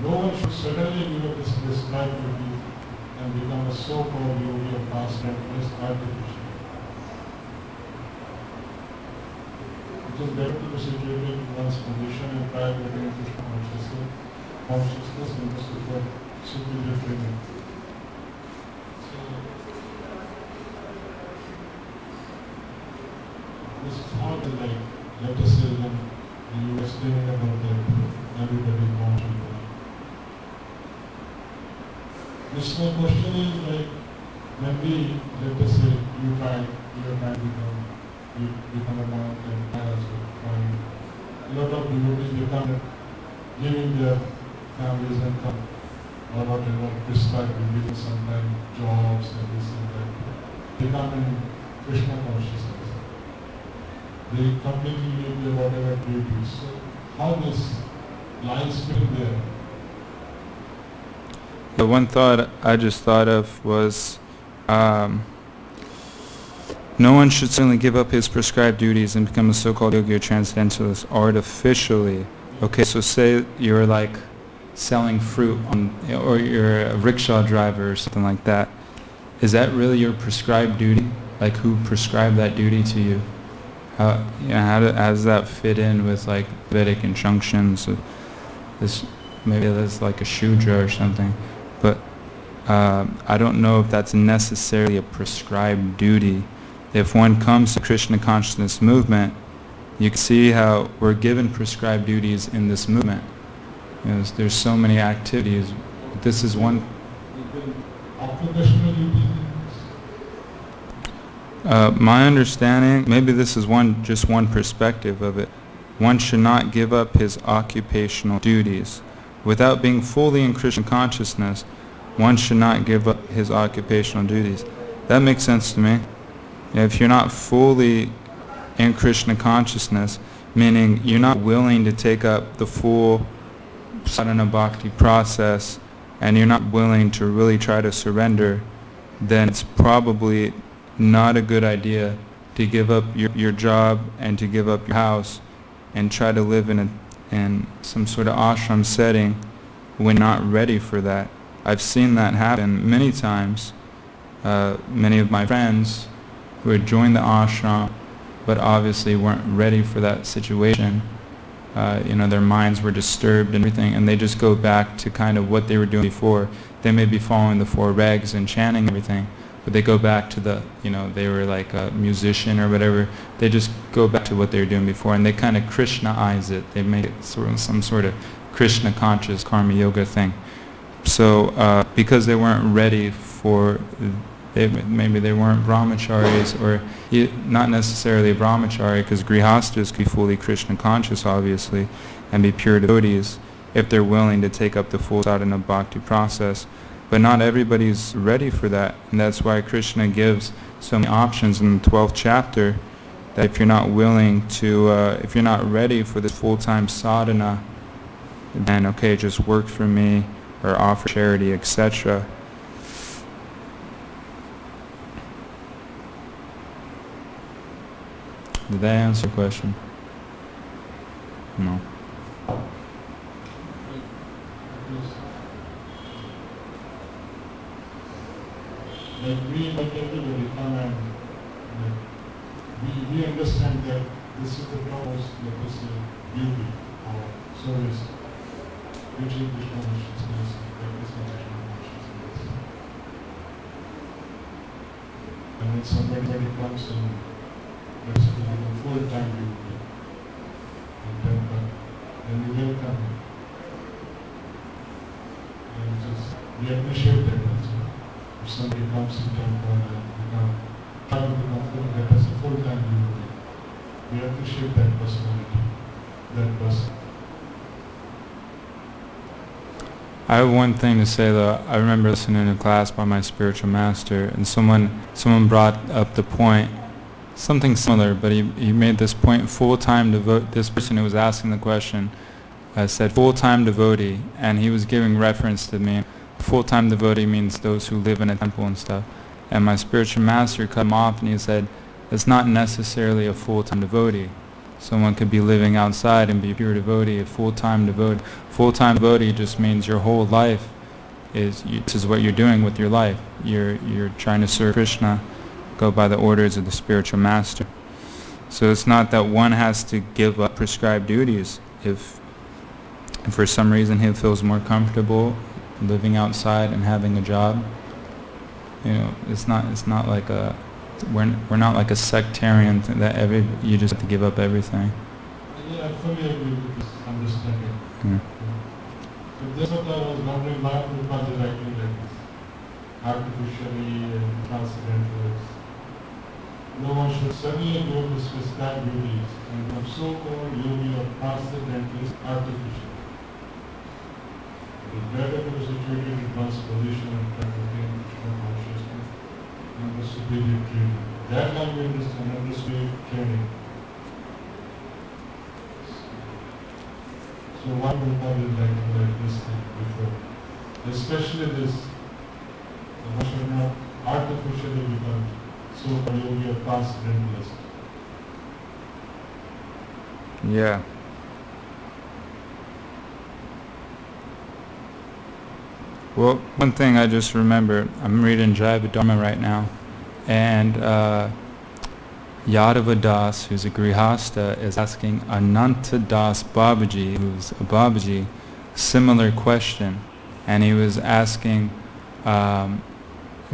No one should suddenly give up his prescribed duties and become a so-called yogi of past practice artificially. It is better to be situated in one's condition and try to attain Krishna consciousness in the superior training. This is how the let us say when you were explaining about that everybody wants to know. This my question is when we, let us say, you are trying to become a monk and also find a lot of devotees become giving their families income or whatever prescribed religion, sometimes jobs and this and that. They come in Krishna consciousness. They completely leave their whatever duties. So how this lines fit there? The one thought I just thought of was no one should certainly give up his prescribed duties and become a so-called yogi or transcendentalist artificially. Okay, so say you're like selling fruit or you're a rickshaw driver or something like that. Is that really your prescribed duty? Like who prescribed that duty to you? How does that fit in with like Vedic injunctions? Maybe that's like a Shudra or something. But I don't know if that's necessarily a prescribed duty. If one comes to Krishna consciousness movement, you can see how we're given prescribed duties in this movement. There's so many activities. This is one. My understanding, maybe this is just one perspective of it. One should not give up his occupational duties. Without being fully in Krishna consciousness, one should not give up his occupational duties. That makes sense to me. If you're not fully in Krishna consciousness, meaning you're not willing to take up the full sadhana bhakti process, and you're not willing to really try to surrender, then it's probably not a good idea to give up your job and to give up your house and try to live in some sort of ashram setting when you're not ready for that. I've seen that happen many times. Many of my friends who had joined the ashram but obviously weren't ready for that situation their minds were disturbed and everything, and they just go back to kind of what they were doing before. They may be following the four regs and chanting everything, but they go back to they were like a musician or whatever. They just go back to what they were doing before, and they kind of Krishnaize it. They make it some sort of Krishna conscious karma yoga thing. So because they weren't ready for, maybe they weren't brahmacharis, or not necessarily brahmachari, because grihastas could be fully Krishna conscious, obviously, and be pure devotees if they're willing to take up the full sadhana bhakti process. But not everybody's ready for that, and that's why Krishna gives so many options in the 12th chapter, that if you're not willing to, if you're not ready for this full-time sadhana, then okay, just work for me, or offer charity, etc. Did that answer your question? No. Like we, like everybody, come and we understand that this is the purpose, let us say, duty or service, which is Krishna consciousness, that is Krishna consciousness. And when somebody comes and let's say full-time duty, then we welcome him. And just we appreciate that also. If somebody comes in temple and try to become that as a full-time devotee, we appreciate that personality, that person. I have one thing to say though. I remember listening to a class by my spiritual master, and someone brought up the point, something similar, but he made this point: full-time devotee. This person who was asking the question said full-time devotee, and he was giving reference to me. Full-time devotee means those who live in a temple and stuff. And my spiritual master cut him off and he said, it's not necessarily a full-time devotee. Someone could be living outside and be a pure devotee, a full-time devotee. Full-time devotee just means your whole life this is what you're doing with your life. You're trying to serve Krishna, go by the orders of the spiritual master. So it's not that one has to give up prescribed duties. If for some reason he feels more comfortable living outside and having a job, it's not like we're not like a sectarian thing that you just have to give up everything. Yeah, I fully agree with this understanding. Yeah. So that's what I was wondering, why Prabhupada is writing like this, artificially and transcendentalist. No one should suddenly go to prescribed duties and become so-called yogi or transcendentalist artificial. It is better to be situated in one's position and try to attain Krishna consciousness and the superior training. That can be understood under superior training. So why would one is like this thing before? Especially this, one should not artificially become so-called yogi or transcendentalist. Yeah. Well, one thing I just remember, I'm reading Jaiva Dharma right now, and Yadava Das, who's a Grihasta, is asking Ananta Das Babaji, who's a Babaji, similar question. And he was asking,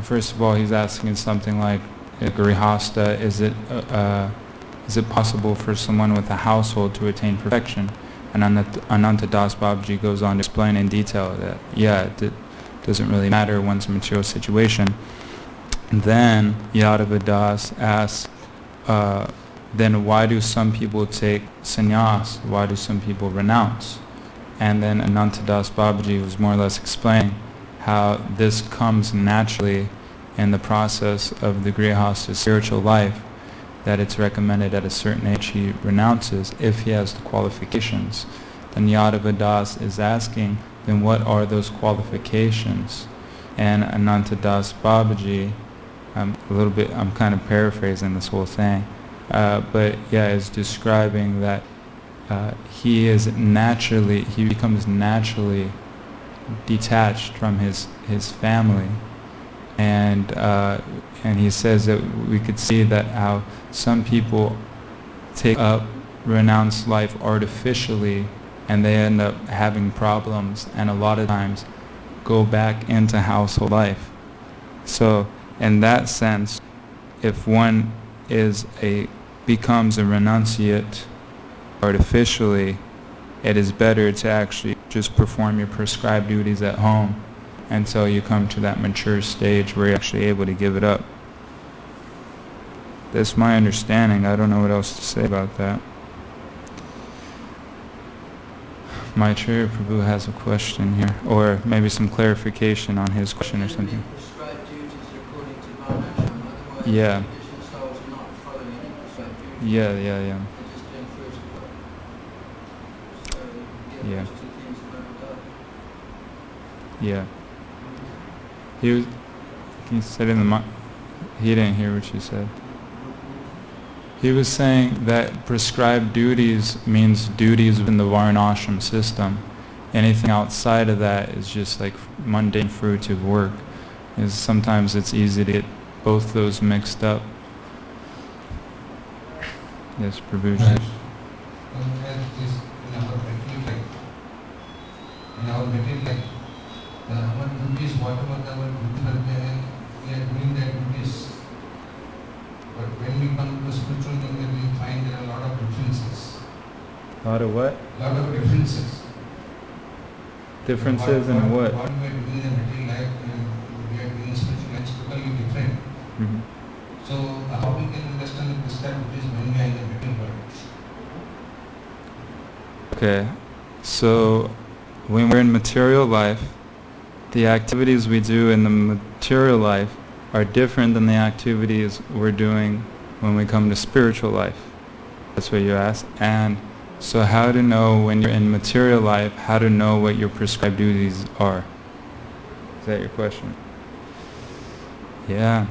first of all, he's asking something like, Grihasta, is it possible for someone with a household to attain perfection? And Ananta Das Babaji goes on to explain in detail that, yeah, it doesn't really matter one's material situation. And then Yadava Das asks, then why do some people take sannyas? Why do some people renounce? And then Ananta Das Babaji was more or less explaining how this comes naturally in the process of the Grihasta's spiritual life, that it's recommended at a certain age he renounces if he has the qualifications. Then Yadava Das is asking, then what are those qualifications? And Ananta Das Babaji, I'm kind of paraphrasing this whole thing, but yeah, is describing that he becomes naturally detached from his family, and he says that we could see that how some people take up renounce life artificially, and they end up having problems, and a lot of times go back into household life. So in that sense, if one becomes a renunciate artificially, it is better to actually just perform your prescribed duties at home until you come to that mature stage where you're actually able to give it up. That's my understanding. I don't know what else to say about that. My Acharya Prabhu has a question here, or maybe some clarification on his question or something. Prescribed duties according to Varnashram, otherwise Yeah. traditional souls are not following any prescribed duties. Yeah. They're just doing fruitive work. So Yeah. those two things are not done. Yeah. He said in the he didn't hear what you said. He was saying that prescribed duties means duties within the Varnashram system. Anything outside of that is just like mundane fruitive work. Sometimes it's easy to get both those mixed up. Yes, Prabhuji. As is in our material life, our duties, whatever our duties are there, we are doing that duties. But when we come to spiritual kingdom, we find there are a lot of differences. A lot of what? Lot of differences. Differences in what? What we are doing in the material life and we are doing in spiritual life is totally different. Mm-hmm. So how we can understand the prescribed duties when we are in the material world? Okay, so when we're in material life, the activities we do in the material life are different than the activities we're doing when we come to spiritual life. That's what you asked. And so how to know when you're in material life, how to know what your prescribed duties are? Is that your question? Yeah.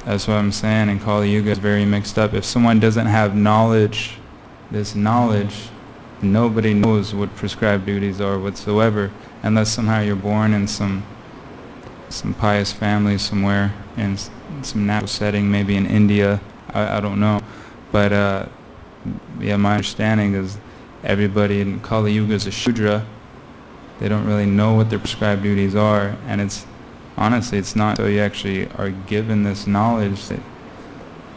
That's what I'm saying, and Kali Yuga is very mixed up. If someone doesn't have knowledge, this knowledge, nobody knows what prescribed duties are whatsoever, unless somehow you're born in some pious family somewhere, in some natural setting, maybe in India, I don't know. But yeah, my understanding is everybody in Kali Yuga is a Shudra. They don't really know what their prescribed duties are, and honestly, it's not until you actually are given this knowledge that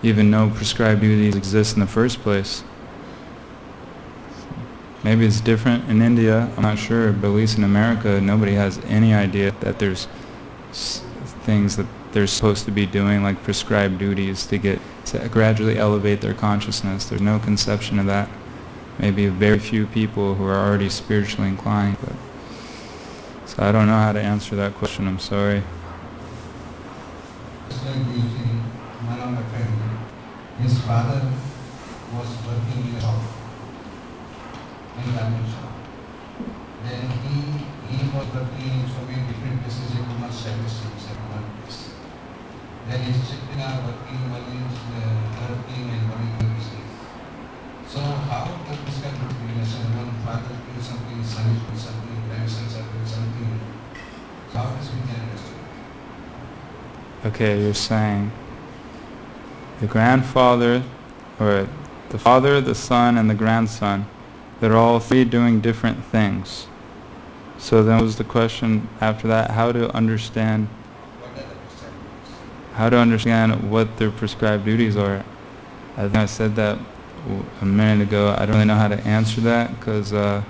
you even know prescribed duties exist in the first place. Maybe it's different in India, I'm not sure, but at least in America, nobody has any idea that there's things that they're supposed to be doing, like prescribed duties to gradually elevate their consciousness. There's no conception of that. Maybe very few people who are already spiritually inclined. So I don't know how to answer that question, I'm sorry. Just like we see one of my friends, his father was working in a shop, in a garment shop. Then he was working in so many different places, he could not establish himself in one place. Then his children are working, one is working and one is business. So how does this kind of relation, one father doing something, son is doing something, grandsons are doing something, so how does we can understand? Okay, you're saying the grandfather, or the father, the son, and the grandson, they're all three doing different things. So then was the question after that, how to understand what their prescribed duties are. I think I said that a minute ago. I don't really know how to answer that, because I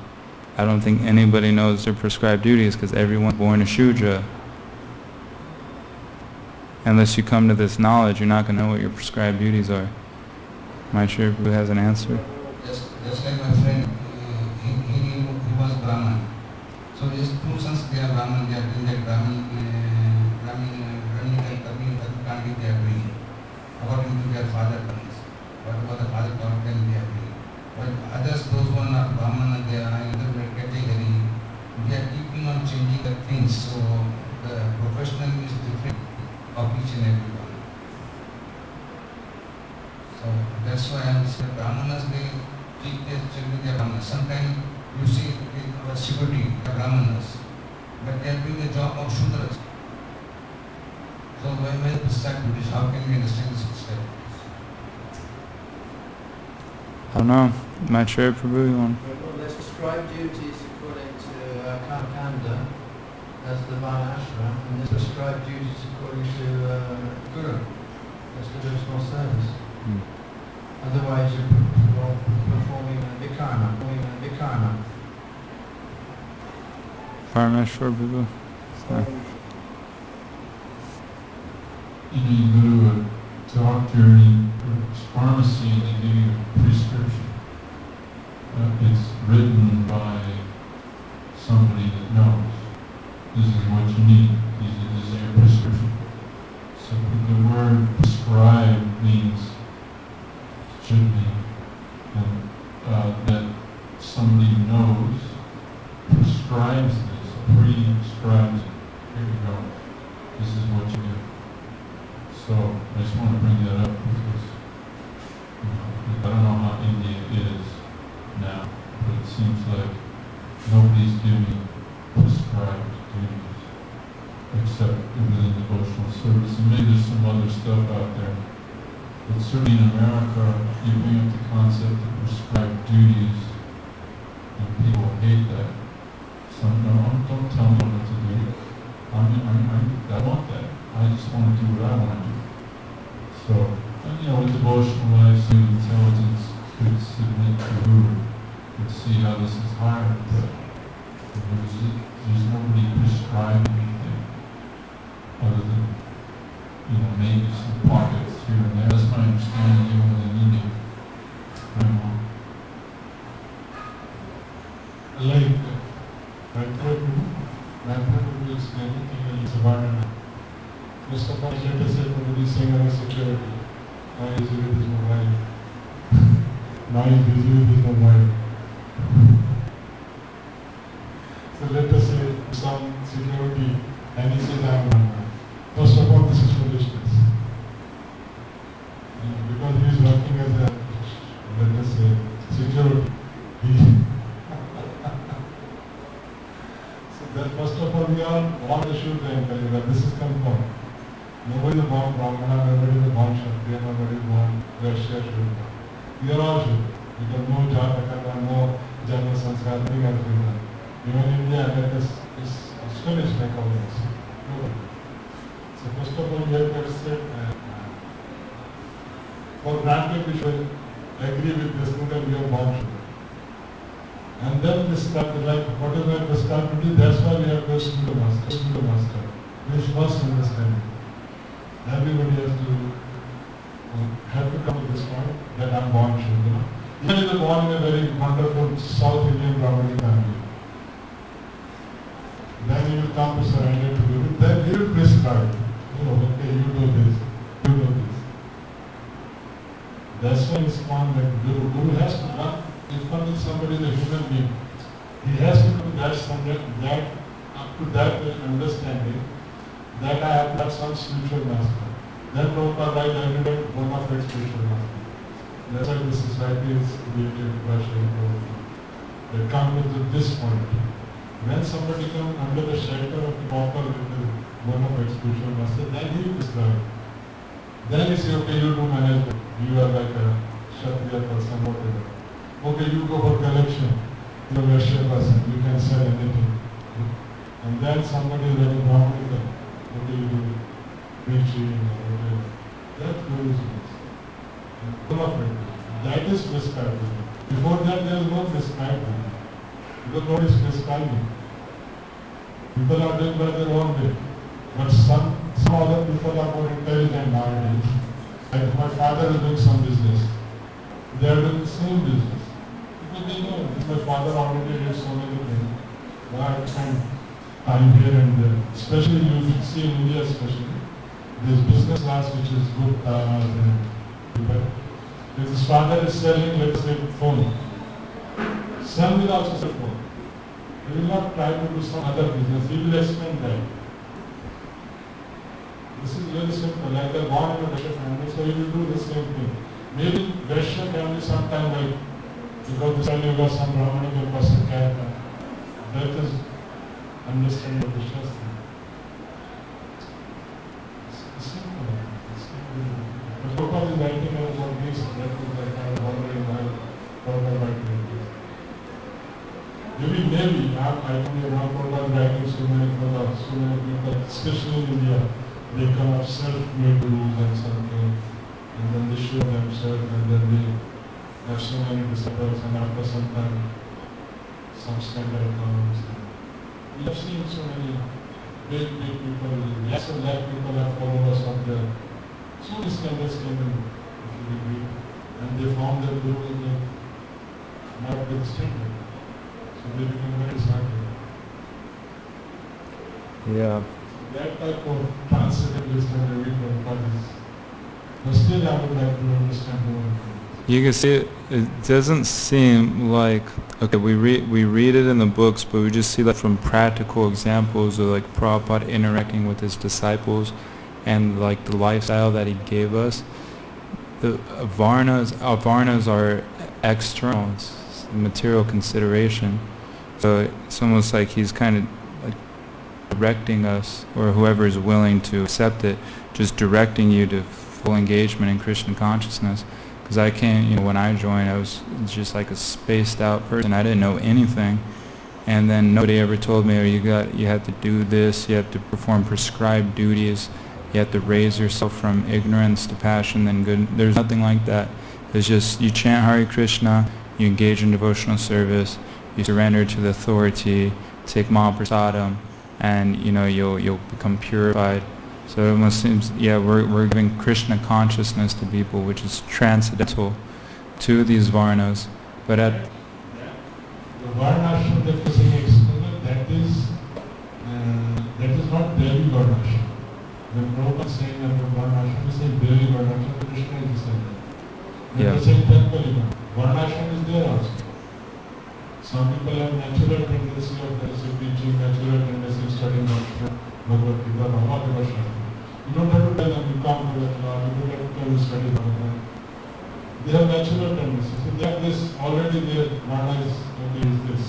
don't think anybody knows their prescribed duties, because everyone's born a Shudra. Unless you come to this knowledge, you're not going to know what your prescribed duties are. Am I sure who has an answer? Just like my friend, he was Brahman. So his two sons, they are Brahman, they are doing that Brahminical Kandi they are doing, according to their father plans. Whatever the father taught them, they are doing. But others, those who are not Brahman and they are in another category, they are keeping on changing the things. So the professional is different of each and every one. So that's why I am saying Brahmanas, they keep their children, they are Brahmanas. Sometimes you see our security, they are Brahmanas, but they are doing the job of Shudras. So where the prescribed duties, how can we understand this prescribed duties? I don't know. Mature Prabhu, you want? Well, there's prescribed duties according to Kanda, that's the Varnashram, and there's prescribed duties according to Guru, that's devotional service. Otherwise you're performing vikarma. Parameshwar Prabhu. You know, you go to a doctor and a pharmacy and they give you a prescription. It's written by somebody that knows. This is what you need. This is your prescription. So the word prescribe means, should mean, that somebody knows, prescribes this, prescribes it. Here you go. This is what you do. So I just want to bring that up because I don't know how India is now, but it seems like nobody's giving prescribed duties except within devotional service. And maybe there's some other stuff out there. But certainly in America, you bring up the concept of prescribed duties, and people hate that. So no, don't tell me what to do. I want that. I just want to do what I want to do. So, you know, with devotional life, intelligence could submit to Guru and see how this is hard, but there's nobody prescribing anything other than, you know, maybe some pockets here and there. That's my understanding even within India. Like, Prabhu is anything in Savannah. First of all, let us say somebody saying about security. Now he's busy with his mobile. Now he's busy with his mobile. So let us say some security and he says, I am one. First of all, this is foolishness. Because he is working as a, let us say, security. So that first of all, we all want to shoot the encourage that this is confirmed. Nobody is born Brahmana, nobody is born Kshatriya, nobody is born Vaishya, Shudra. We are all Shudra. Because no Jataka, no Janma Sanskar, nothing has been done. Even in India, that is finished like all this. So first of all, we have to accept, for granted we should agree with this thing that we are born Shudra. And then prescribe, like whatever I prescribe to do, that's why we have to Shudra Master. We should first understand it. Everybody has to come to this point that I'm born Shudra. Even if you're born in a very wonderful South Indian Brahmani family, then you will come to surrender to Guru. Then he will prescribe. You know, okay, you do this, you do this. That's why Iskcon like Guru has to not, if only somebody is a human being, he has to do that subject, that up to that understanding that I have got some spiritual master. Then Prabhupada write everybody one of its spiritual master. That's why the society is created by Sri Prabhupada. They come to this point. When somebody comes under the shelter of the proper one of its spiritual master, then he will prescribe. Then he say, okay, you do management. You are like a Kshatriya person, whatever. Okay, you go for collection. You are a Vaishya person. You can sell anything. And then somebody is very Brahmanical. What do you do? Preaching or whatever. That goes that is prescribed. Before that there is no prescribed. Because nobody is prescribing. People are doing by their own way. But some other people are more intelligent nowadays. Like my father is doing some business. They are doing the same business. Because they know my father already did so many things. I'm here and there. Especially you see in India especially. There's business class which is good and if his father is selling, let's say, phone. Son will also sell phone. He will not try to do some other business. He will expand that. This is very simple. Like they're born in a Vaishya family, so he will do the same thing. Maybe Vaishya family sometime like, because this family got some Brahmanical person character. That is understanding of the Shastra. Prabhupada is writing about this, that was like I was wondering why Prabhupada writing. Maybe, I don't know, Prabhupada writing so many people, especially in India, they come up self-made gurus and something, and then they show themselves, and then they have so many disciples, and after some time, some scandal comes. We have seen so many big people, less and less people have followers of the, so many scandals came in, if you read, and they found that guru was not with standard. So they became very disheartened. Yeah. That type of transcendentalist and every Prabhupada is, but still I would like to understand more. You can see it doesn't seem like, okay, we read it in the books, but we just see that from practical examples of like Prabhupada interacting with his disciples and like the lifestyle that he gave us. The varnas are external, it's material consideration. So it's almost like he's kind of like directing us, or whoever is willing to accept it, just directing you to full engagement in Krishna consciousness. Because I can't, when I joined, I was just like a spaced out person. I didn't know anything. And then nobody ever told me, oh, you have to do this, you have to perform prescribed duties, you have to raise yourself from ignorance to passion, then good. There's nothing like that. It's just, you chant Hare Krishna, you engage in devotional service, you surrender to the authority, take Mahaprasadam, and you'll become purified. So it almost seems, we're giving Krishna consciousness to people, which is transcendental to these varnas. But at the varnashram that you're saying external, that is not Devi varnashram. When Prabhupada is saying about varnashram, he says Devi varnashram, Krishna is descendant. When you're saying temple, varnashram is there also. Some people have natural tendency of teaching, natural tendency of studying Bhagavad Gita, Bhagavad. You don't have to tell them, you come to that law, you don't have to tell them to study Bhagavad. They have natural tendencies. So they have this already there, Varna is this.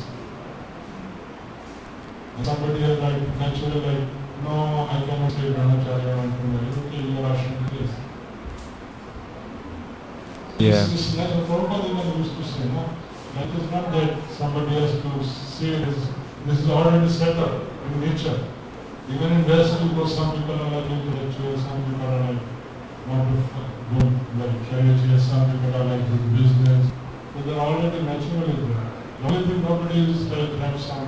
And somebody has natural no, I cannot say Brahmacharya, okay, your ashram is this. Yeah. This is like Prabhupada even used to say, no? That is not that somebody has to say this is already set up in nature. Even in Western people, some people are like intellectuals, some people are like want to go like religious, some people are like do business. So they're already naturally there. The only thing nobody is like have some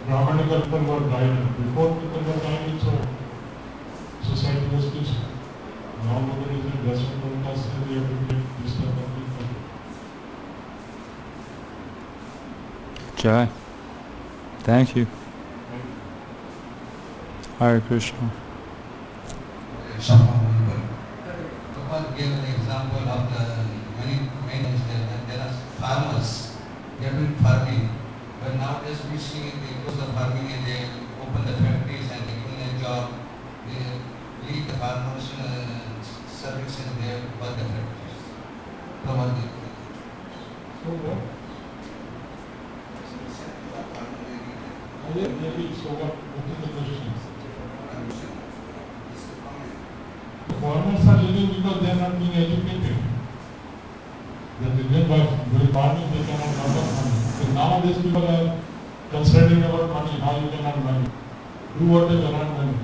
Brahmanical people were guided. Before people were guided, so society was peaceful. Now nobody is like desperate to us and they have to get this type of people. Jai. Thank you. Hare Krishna. Prabhupada gave an example of the many instances that there are farmers, they are doing farming, but nowadays we see they close the farming and they open the factories and they give a job, they leave the farmers service and they work the factories. Prabhupada. So what? Maybe so what is the question? The farmers are living because they are not being educated. They live by doing farming, they cannot earn money. So nowadays people are concerning about money, how you can earn money. Do whatever, earn money.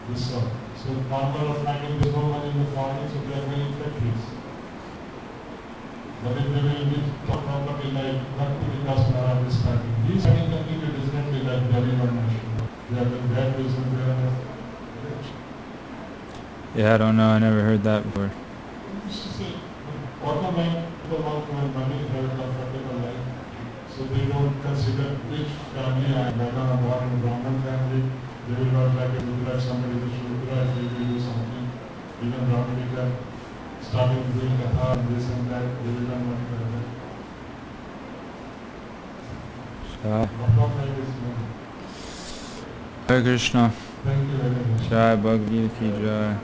This sort. So farmers are finding there's no money in the farming, so they are going in factories. But if they will be properly like Bhakti Vikas Mara is starting. These are completely differently like Devi Varnashram. They are doing that reason they are. Yeah, I don't know. I never heard that before. Bottom line, people want to earn money, have a comfortable life. So they don't consider which family I am. Whether I'm born in a Brahmin family, they will not like a Rudra, somebody is a Shudra, if they will do something. Even Brahmanika, starting doing katha and this and that, they will earn money for that. Bottom line is Hare Krishna. thank you very much. Jai Bhagavad Gita ki Jai.